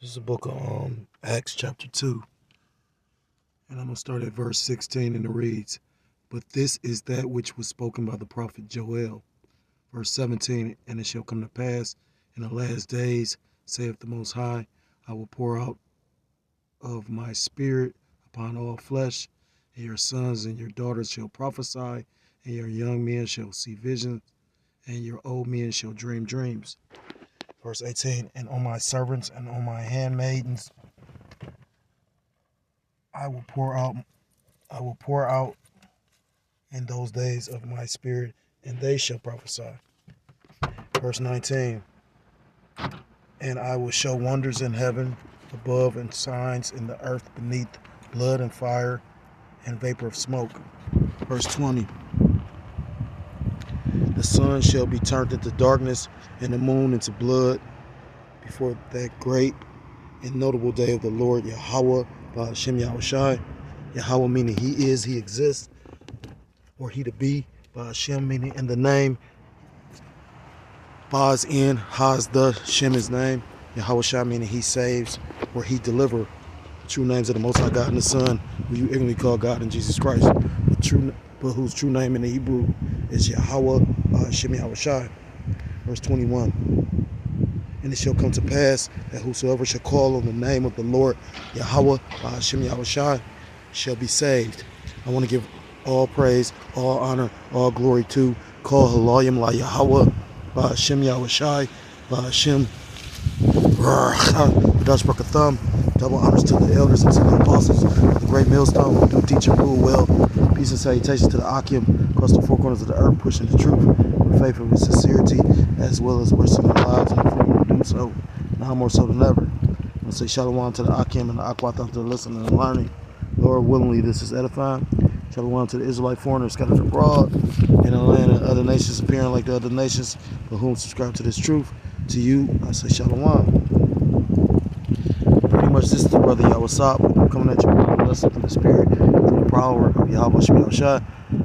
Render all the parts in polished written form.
This is the book of Acts chapter 2, and I'm going to start at verse 16, and it reads, "But this is that which was spoken by the prophet Joel." Verse 17, "And it shall come to pass in the last days, saith the Most High, I will pour out of my spirit upon all flesh, and your sons and your daughters shall prophesy, and your young men shall see visions, and your old men shall dream dreams." Verse 18, "And on my servants and on my handmaidens I will pour out in those days of my spirit, and they shall prophesy." Verse 19, "And I will show wonders in heaven above and signs in the earth beneath, blood and fire and vapor of smoke." Verse 20, "The sun shall be turned into darkness and the moon into blood before that great and notable day of the Lord Yahweh by Hashem Yahushai." Yahweh meaning he is, he exists, or he to be. By Hashem meaning in the name. Baz in, Haz the, Shem his name. Yahushai meaning he saves, or he deliver. True names of the Most High God and the Son, who you ignorantly call God and Jesus Christ, but whose true name in the Hebrew is Yahweh Hashem Yahushai. Verse 21, "And it shall come to pass that whosoever shall call on the name of the Lord Yahweh Hashem Yahushai shall be saved." I want to give all praise, all honor, all glory to Kol Halayim La Yahweh Hashem Yahushai Hashem Dash Brakatham. Double honors to the elders and to the apostles of the great millstone who do teach and rule well. Peace and salutations to the Akim across the four corners of the earth, pushing the truth with faith and with sincerity, as well as risking their lives and the freedom to do so, now more so than ever. I say shalom to the Akim and the Akwatham to the listening and learning. Lord, willingly this is edifying. Shalom to the Israelite foreigners scattered abroad in the land of other nations, appearing like the other nations, but whom subscribe to this truth. To you, I say shalom. Pretty much this is the brother Yahweh coming at you with a lesson from the Spirit, through the power of Yahweh Shemi Shai.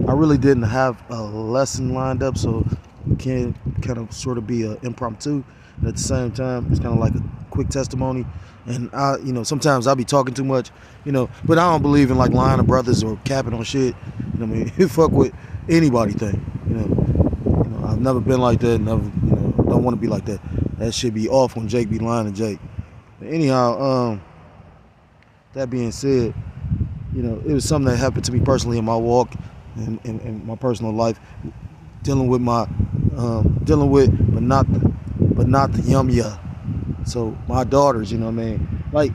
I really didn't have a lesson lined up, so it can kind of sort of be an impromptu. And at the same time, it's kind of like a quick testimony. And I, sometimes I'll be talking too much, but I don't believe in like lying to brothers or capping on shit. I mean, fuck with anybody thing. I've never been like that. Never, don't want to be like that. That should be off when Jake be lying to Jake. But anyhow, that being said, it was something that happened to me personally in my walk and in my personal life, dealing with but not the yum. So my daughters, like,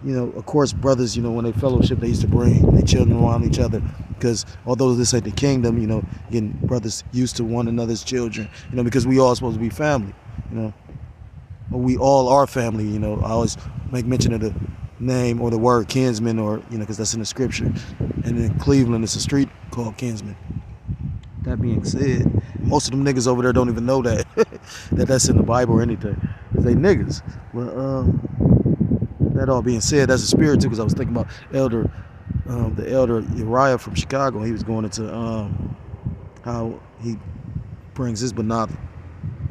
of course, brothers, when they fellowship, they used to bring their children around each other, because although this ain't the kingdom, getting brothers used to one another's children, because we all supposed to be family, but we all are family. I always make mention of the name or the word kinsman, or because that's in the scripture, and in Cleveland it's a street called Kinsman. That being said, most of them niggas over there don't even know that that's in the Bible or anything. They niggas. Well, that all being said, that's a spirit too, because I was thinking about the elder Uriah from Chicago. He was going into how he brings his banat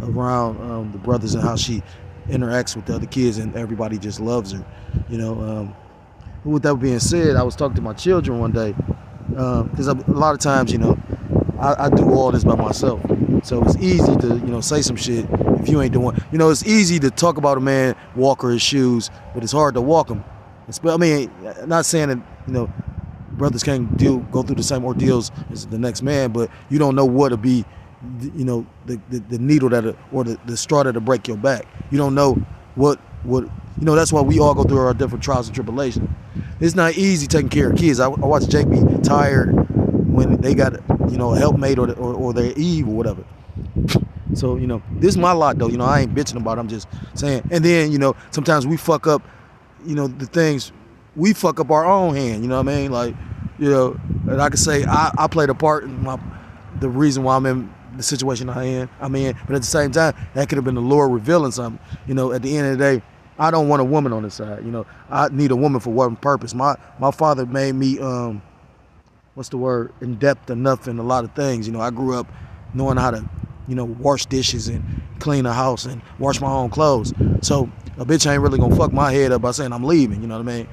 around the brothers and how she interacts with the other kids and everybody just loves her. With that being said, I was talking to my children one day, because a lot of times, I do all this by myself. So it's easy to, say some shit if you ain't doing. It's easy to talk about a man, walk or his shoes, but it's hard to walk him. I mean, not saying that, brothers can't go through the same ordeals as the next man, but you don't know what to be, the needle or the straw that'll break your back. You don't know what, that's why we all go through our different trials and tribulations. It's not easy taking care of kids. I watch Jake be tired when they got, a helpmate or their Eve or whatever. So, this is my lot though. I ain't bitching about it. I'm just saying. And then, sometimes we fuck up, the things, we fuck up our own hand, you know what I mean? Like, and I can say I played a part in the reason why I'm in the situation I'm in. But at the same time, that could have been the Lord revealing something. At the end of the day, I don't want a woman on the side. I need a woman for one purpose. My father made me, in depth enough in a lot of things. I grew up knowing how to, wash dishes and clean the house and wash my own clothes. So a bitch ain't really gonna fuck my head up by saying I'm leaving, you know what I mean?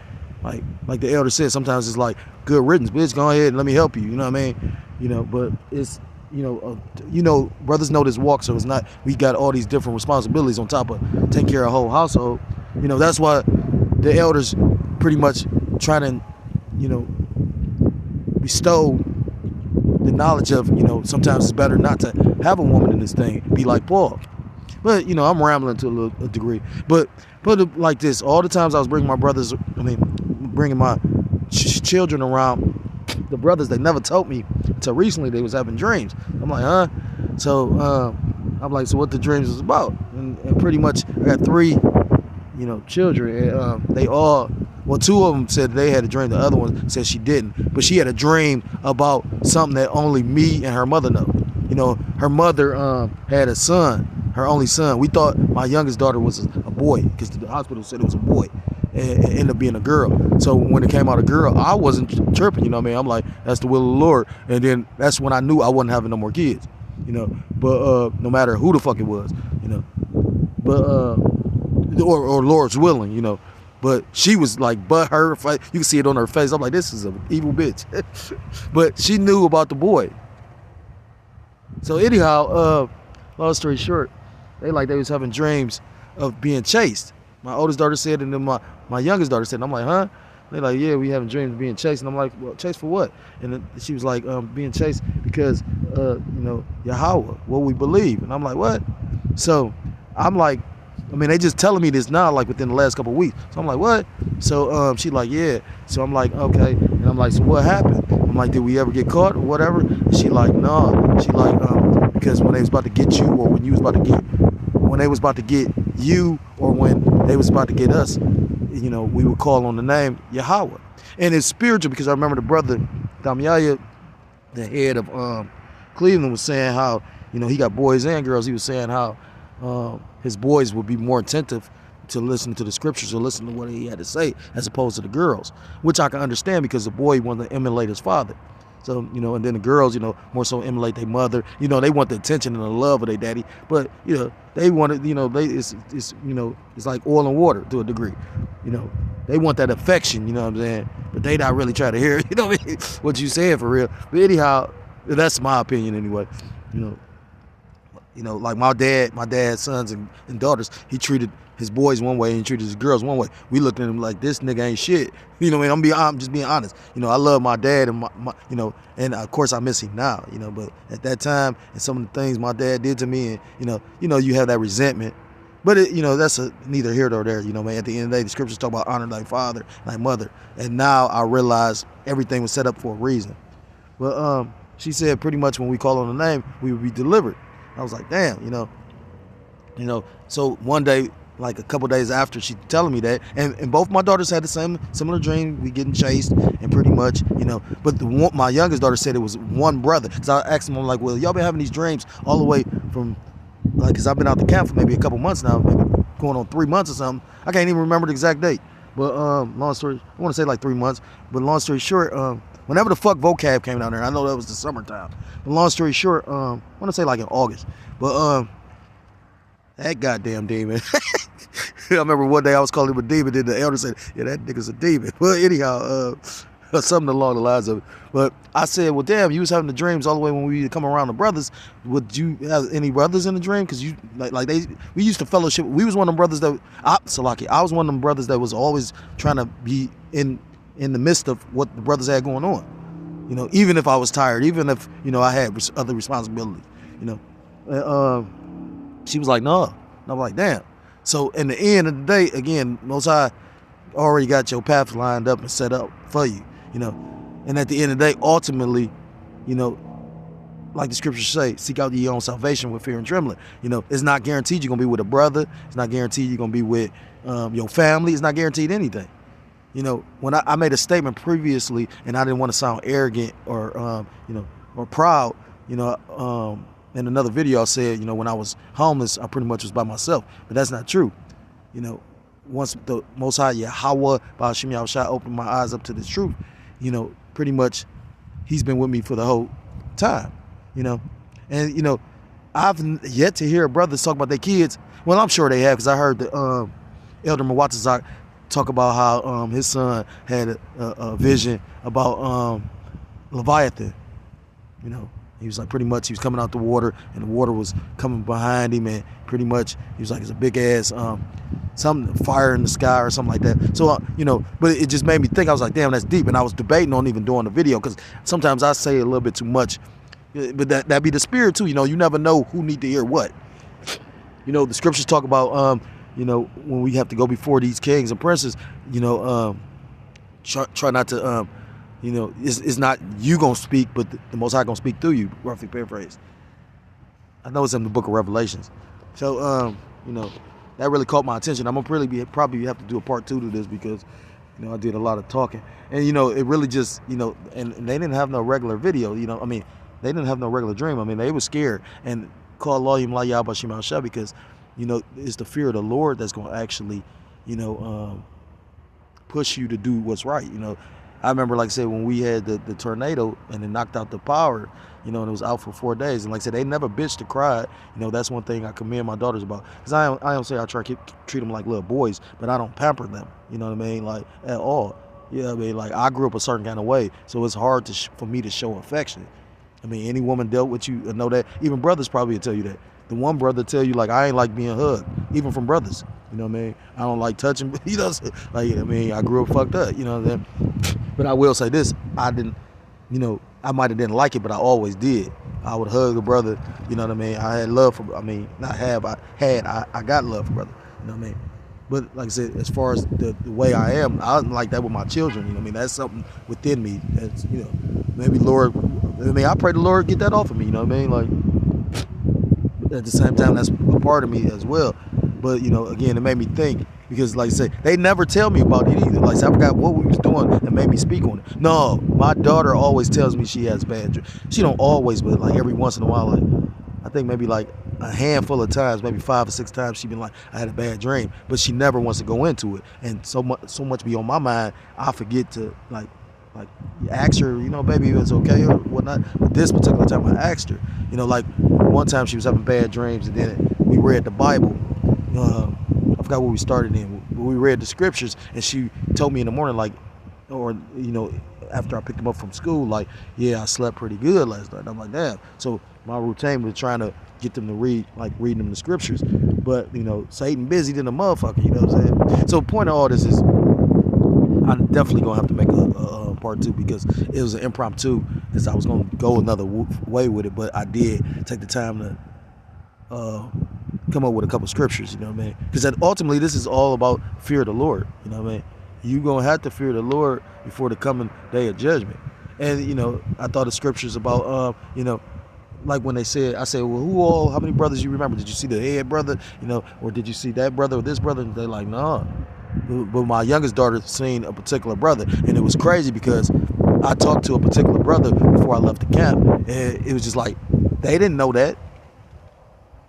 Like the elder said, sometimes it's like, good riddance, bitch, go ahead and let me help you, you know what I mean? You know, but it's, brothers know this walk, so it's not, we got all these different responsibilities on top of taking care of a whole household. You know, that's why the elders pretty much try to, bestow the knowledge of, sometimes it's better not to have a woman in this thing, be like Paul. But, I'm rambling to a degree. But put it like this, all the times I was bringing bringing my children around, the brothers, they never told me until recently they was having dreams. I'm like, huh? So I'm like, so what the dreams was about? And pretty much I got 3, children. And they all, well, 2 of them said they had a dream. The other one said she didn't. But she had a dream about something that only me and her mother know. Her mother had a son, her only son. We thought my youngest daughter was a boy because the hospital said it was a boy. And it ended up being a girl. So when it came out a girl, I wasn't chirping, I'm like, that's the will of the Lord. And then that's when I knew I wasn't having no more kids, But no matter who the fuck it was, But or Lord's willing, But she was like, you can see it on her face. I'm like, this is an evil bitch. But she knew about the boy. So anyhow, long story short, they was having dreams of being chased. My oldest daughter said, and then my youngest daughter said, and I'm like, huh? They like, yeah, we having dreams of being chased. And I'm like, well, chased for what? And then she was like, being chased because, Yahweh, what we believe. And I'm like, what? So I'm like, they just telling me this now, like within the last couple of weeks. So I'm like, what? So she like, yeah. So I'm like, okay. And I'm like, so what happened? I'm like, did we ever get caught or whatever? And she like, no. She like, because when they was about to get you, or when you was about to get, when they was about to get you, or when they was about to get us, we would call on the name Yahweh. And it's spiritual, because I remember the brother Damyaya, the head of Cleveland, was saying how, he got boys and girls. He was saying how his boys would be more attentive to listen to the scriptures or listen to what he had to say as opposed to the girls, which I can understand, because the boy wanted to emulate his father. So, and then the girls, more so emulate their mother. They want the attention and the love of their daddy. But, they want it, it's like oil and water to a degree. They want that affection, you know what I'm saying? But they not really trying to hear, what you saying for real. But anyhow, that's my opinion anyway. Like my dad's sons and daughters, he treated his boys one way and he treated his girls one way. We looked at him like, this nigga ain't shit. I'm just being honest. I love my dad and my and of course I miss him now, but at that time and some of the things my dad did to me, and you have that resentment. But that's neither here nor there, At the end of the day, the scriptures talk about honor thy father, thy mother. And now I realize everything was set up for a reason. But she said pretty much when we call on the name, we would be delivered. I was like, damn, So one day, like a couple days after she telling me that, and both my daughters had the similar dream, we getting chased, and pretty much, but my youngest daughter said it was one brother. So I asked them, I'm like, well, y'all been having these dreams all the way from, like, because I've been out the camp for maybe a couple months now, maybe going on 3 months or something. I can't even remember the exact date. But long story, I want to say like 3 months, but long story short, whenever the fuck vocab came down there, I know that was the summertime. But long story short, I want to say like in August. But that goddamn demon. I remember one day I was calling him a demon, then the elder said, yeah, that nigga's a demon. Well, anyhow, something along the lines of it. But I said, well, damn, you was having the dreams all the way when we come around the brothers. Would you have any brothers in the dream? Because you we used to fellowship. We was one of them brothers that I was one of them brothers that was always trying to be in the midst of what the brothers had going on. Even if I was tired, even if I had other responsibilities. She was like, no. And I was like, damn. So in the end of the day, again, Most High already got your path lined up and set up for you, And at the end of the day, ultimately, like the scriptures say, seek out your own salvation with fear and trembling. It's not guaranteed you're going to be with a brother. It's not guaranteed you're going to be with your family. It's not guaranteed anything. When I made a statement previously and I didn't want to sound arrogant or, or proud, in another video I said, when I was homeless, I pretty much was by myself. But that's not true. Once the Most High Yahweh, Ba'ashim Yahushua, opened my eyes up to this truth, pretty much he's been with me for the whole time, And, I've yet to hear brothers talk about their kids. Well, I'm sure they have, because I heard that Elder Mwatazak talk about how his son had a vision about Leviathan. You know, he was like pretty much he was coming out the water, and the water was coming behind him, and pretty much he was like it's a big ass some fire in the sky or something like that. So you know, but it just made me think. I was like, damn, that's deep. And I was debating on even doing the video because sometimes I say a little bit too much, but that be the spirit too. You know, you never know who need to hear what. You know, the scriptures talk about you know, when we have to go before these kings and princes, you know, try not to you know, it's not you gonna speak, but the Most High gonna speak through you. Roughly paraphrased. I know it's in the Book of Revelations. So you know, that really caught my attention. I'm gonna probably have to do a part 2 to this because, you know, I did a lot of talking, and you know, it really just, you know, and they didn't have no regular video. You know, I mean, they didn't have no regular dream. I mean, they were scared and called Allah Yim La Yabba Shim Al Shah because, you know, it's the fear of the Lord that's gonna actually, you know, push you to do what's right. You know, I remember, like I said, when we had the tornado and it knocked out the power, you know, and it was out for 4 days. And like I said, they never bitched or cried. You know, that's one thing I commend my daughters about. Because I don't say I try to treat them like little boys, but I don't pamper them. You know what I mean? Like, at all. You know what I mean? Like, I grew up a certain kind of way, so it's hard for me to show affection. I mean, any woman dealt with you know that. Even brothers probably will tell you that. The one brother tell you, like, I ain't like being hugged, even from brothers. You know what I mean? I don't like touching, you know, like, I mean, I grew up fucked up, you know what I mean? But I will say this, I didn't, you know, I might have didn't like it, but I always did. I would hug a brother, you know what I mean? I had love for, I mean, not have, I got love for brother, you know what I mean? But like I said, as far as the way I am, I don't like that with my children, you know what I mean? That's something within me that's, you know, maybe Lord, I mean, I pray the Lord get that off of me, you know what I mean? Like, at the same time, that's a part of me as well. But, you know, again, it made me think because, like I say, they never tell me about it either. Like I said, I forgot what we was doing that made me speak on it. No, my daughter always tells me she has bad dreams. She don't always, but like every once in a while, like I think maybe like a handful of times, maybe 5 or 6 times, she been like, I had a bad dream, but she never wants to go into it. And so much be on my mind, I forget to like ask her, you know, baby, it's okay or whatnot. But this particular time, I asked her, you know, like one time she was having bad dreams, and then we read the Bible. I forgot what we started in. We read the scriptures, and she told me in the morning, like, or you know, after I picked them up from school, like, yeah, I slept pretty good last night. I'm like, damn. So my routine was trying to get them to read, like reading them the scriptures. But you know, Satan busy than a motherfucker. You know what I'm saying? So the point of all this is, I'm definitely gonna have to make a part 2 because it was an impromptu. Because I was gonna go another way with it, but I did take the time to come up with a couple scriptures. You know what I mean? Because ultimately, this is all about fear of the Lord. You know what I mean? You gonna have to fear the Lord before the coming day of judgment. And you know, I thought of scriptures about you know, like when they said, I said, well, how many brothers you remember? Did you see the head brother? You know, or did you see that brother or this brother? And they're like, no. But my youngest daughter seen a particular brother, and it was crazy because I talked to a particular brother before I left the camp, and it was just like they didn't know that.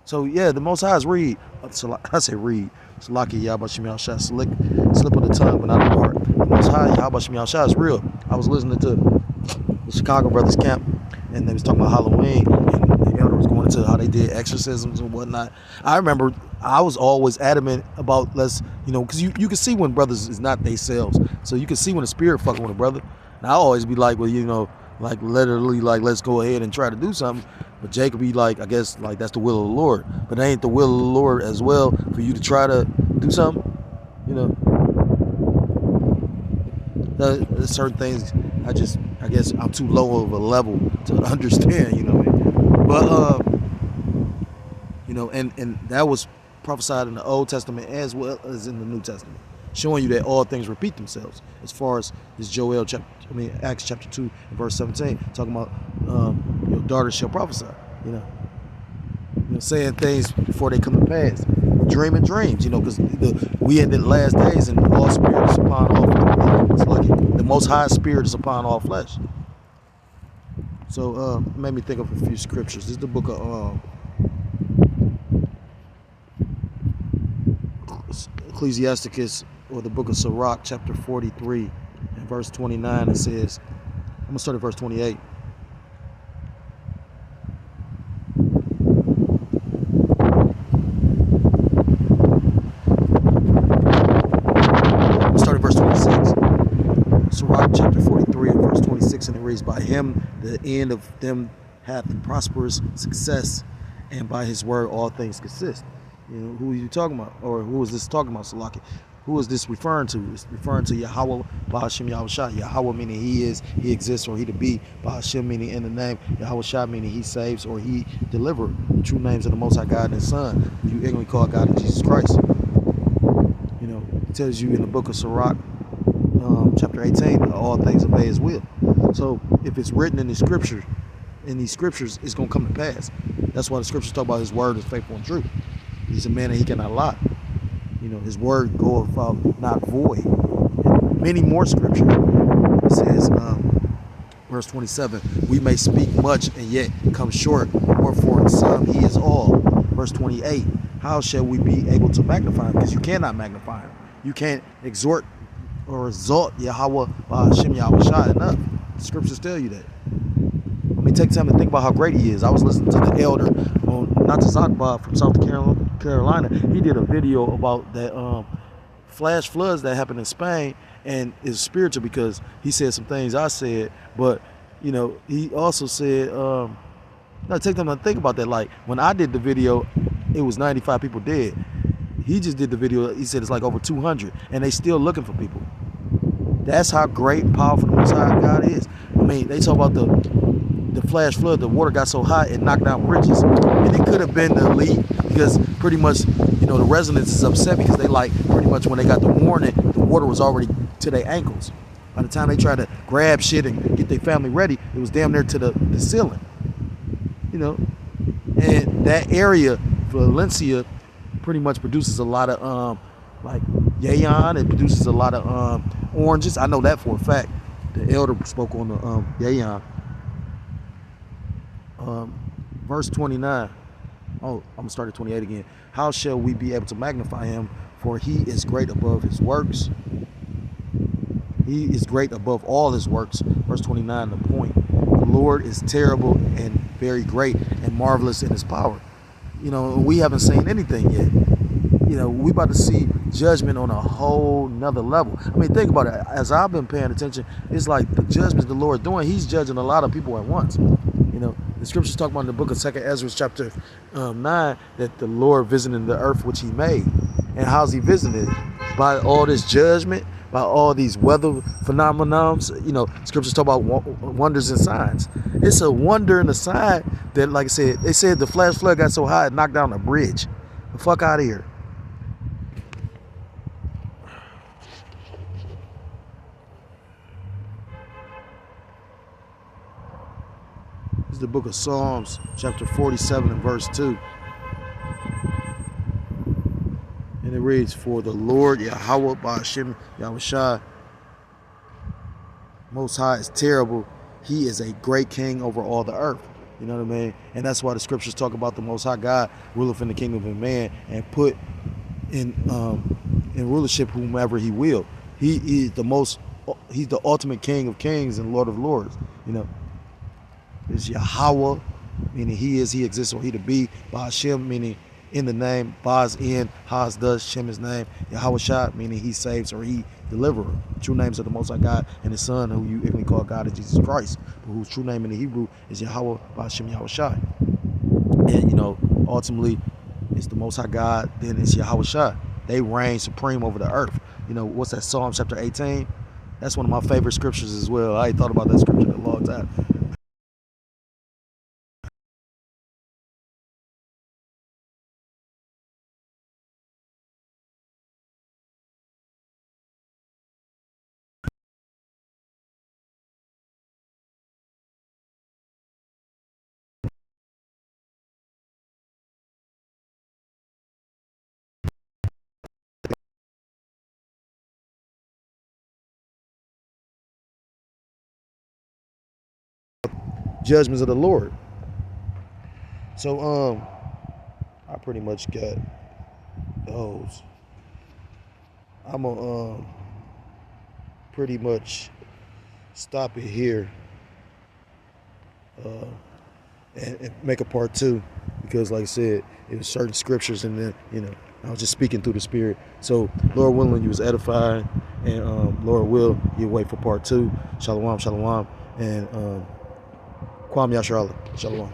So yeah, the Most High is read. I say read. Salaki Yabashim Yal Shah, slip of the tongue, but not the heart. The Most High Yabashim Yal Shah is real. I was listening to the Chicago Brothers camp, and they was talking about Halloween, and the elder was going into how they did exorcisms and whatnot. I remember I was always adamant about let's, you know, because you can see when brothers is not themselves. So you can see when the spirit fucking with a brother. And I always be like, well, you know, like literally like let's go ahead and try to do something. But Jacob be like, I guess like that's the will of the Lord. But it ain't the will of the Lord as well for you to try to do something, you know. There's certain things I guess I'm too low of a level to understand, you know what I mean? But you know, and that was prophesied in the Old Testament as well as in the New Testament, showing you that all things repeat themselves. As far as this Acts chapter 2 and verse 17, talking about your daughter shall prophesy, you know, saying things before they come to pass, dreaming dreams, you know, because we in the last days and all spirit is upon all flesh. It's like the Most High Spirit is upon all flesh. So it made me think of a few scriptures. This is the book of Ecclesiasticus, or the book of Sirach, chapter 43 and verse 29. It says, I'm gonna start at verse 28. chapter 43 and verse 26, and it reads, by him the end of them hath prosperous success, and by his word all things consist. You know, who are you talking about? Or who is this talking about, Salaki? Who is this referring to? It's referring to Yahweh, Bahashim Yahushua. Yahweh meaning he is, he exists, or he to be. Bahashim meaning in the name. Yahushua meaning he saves or he deliver. The true names of the Most High God and his Son. You ignorantly call God and Jesus Christ. You know, it tells you in the book of Sirach, chapter 18, all things obey his will. So if it's written in the scripture, in these scriptures, it's going to come to pass. That's why the scriptures talk about his word is faithful and true. He's a man that he cannot lie. You know, his word goeth out not void. And many more scripture. It says, verse 27, we may speak much and yet come short, wherefore in some he is all. Verse 28, how shall we be able to magnify him? Because you cannot magnify him. You can't exhort or exalt Yahweh by Hashem Yahushua enough. The scriptures tell you that. I mean, take time to think about how great he is. I was listening to the elder on Natazakba from South Carolina. He did a video about that flash floods that happened in Spain, and it's spiritual because he said some things I said, but you know, he also said, now take time to think about that. Like when I did the video, it was 95 people dead. He just did the video, he said it's like over 200, and they still looking for people. That's how great and powerful the Most High God is. I mean, they talk about the flash flood, the water got so high it knocked down bridges. And it could have been the elite because pretty much, you know, the residents is upset because they like pretty much when they got the warning, the water was already to their ankles. By the time they tried to grab shit and get their family ready, it was damn near to the ceiling. You know, and that area, Valencia, pretty much produces a lot of like yayan. It produces a lot of oranges. I know that for a fact. The elder spoke on the yayan. Verse 29. Oh, I'm gonna start at 28 again. How shall we be able to magnify him? For he is great above his works. He is great above all his works. Verse 29, the point. The Lord is terrible and very great and marvelous in his power. You know, we haven't seen anything yet. You know, we about to see judgment on a whole nother level. I mean, think about it. As I've been paying attention, it's like the judgments the Lord doing, he's judging a lot of people at once. You know, the scriptures talk about in the book of 2 Ezra chapter 9 that the Lord visiting the earth which he made. And how's he visiting it? By all this judgment, by all these weather phenomenons. You know, scriptures talk about wonders and signs. It's a wonder and a sign that, like I said, they said the flash flood got so high it knocked down a bridge. The fuck out of here. This is the book of Psalms, chapter 47 and verse 2. And it reads, for the Lord Yahweh Bahashim Yahushua Most High is terrible. He is a great king over all the earth. You know what I mean? And that's why the scriptures talk about the Most High God ruleth in the kingdom of man and put in rulership whomever he will. He is he's the ultimate king of kings and Lord of lords. You know, it's Yahweh, meaning he is, he exists, or he to be. Bahashim, meaning in the name. Baz in, Haz does, Shem his name. Yahushua, meaning he saves or he deliverer. True names of the Most High God and his Son, who you ignorantly call God, is Jesus Christ, but whose true name in the Hebrew is Yahweh Bahashim Yahushua. And you know, ultimately, it's the Most High God, then it's Yahushua. They reign supreme over the earth. You know, what's that, Psalm chapter 18? That's one of my favorite scriptures as well. I ain't thought about that scripture in a long time. Judgments of the Lord. So I pretty much got those. I'm gonna pretty much stop it here and make a part 2, because like I said, it was certain scriptures, and then, you know, I was just speaking through the Spirit. So Lord willing, you was edifying, And Lord will, you wait for part 2. Shalom, shalom. And Kwam Yasharallah. Shalom.